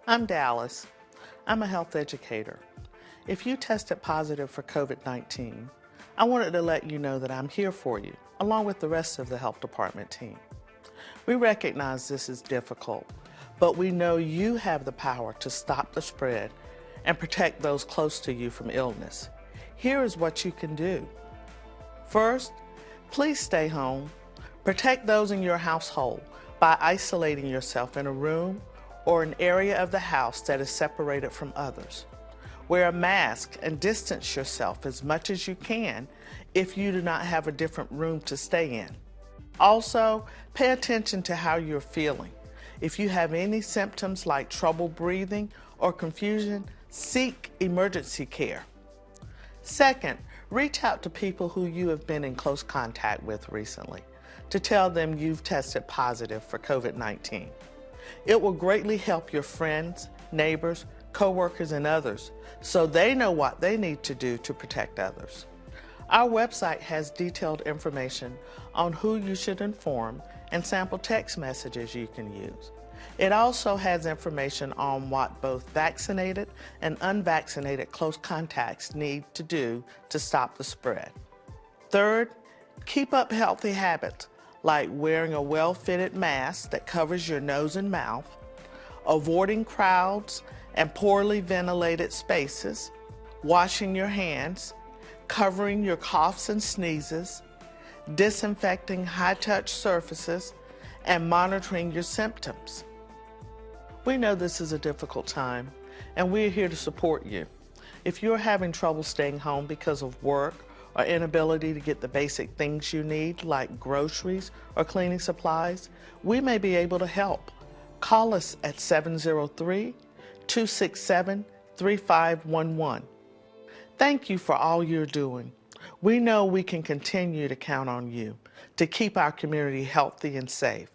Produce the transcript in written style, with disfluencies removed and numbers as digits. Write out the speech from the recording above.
I'm Dallas. I'm a health educator. If you tested positive for COVID-19, I wanted to let you know that I'm here for you, along with the rest of the health department team. We recognize this is difficult, but we know you have the power to stop the spread and protect those close to you from illness. Here is what you can do. First, please stay home. Protect those in your household by isolating yourself in a room or an area of the house that is separated from others. Wear a mask and distance yourself as much as you can if you do not have a different room to stay in. Also, pay attention to how you're feeling. If you have any symptoms like trouble breathing or confusion, seek emergency care. Second, reach out to people who you have been in close contact with recently to tell them you've tested positive for COVID-19. It will greatly help your friends, neighbors, coworkers, and others so they know what they need to do to protect others. Our website has detailed information on who you should inform and sample text messages you can use. It also has information on what both vaccinated and unvaccinated close contacts need to do to stop the spread. Third, keep up healthy habits like wearing a well-fitted mask that covers your nose and mouth, avoiding crowds and poorly ventilated spaces, washing your hands, covering your coughs and sneezes, disinfecting high-touch surfaces, and monitoring your symptoms. We know this is a difficult time, and we're here to support you. If you're having trouble staying home because of work or inability to get the basic things you need, like groceries or cleaning supplies, we may be able to help. Call us at 703-267-3511. Thank you for all you're doing. We know we can continue to count on you to keep our community healthy and safe.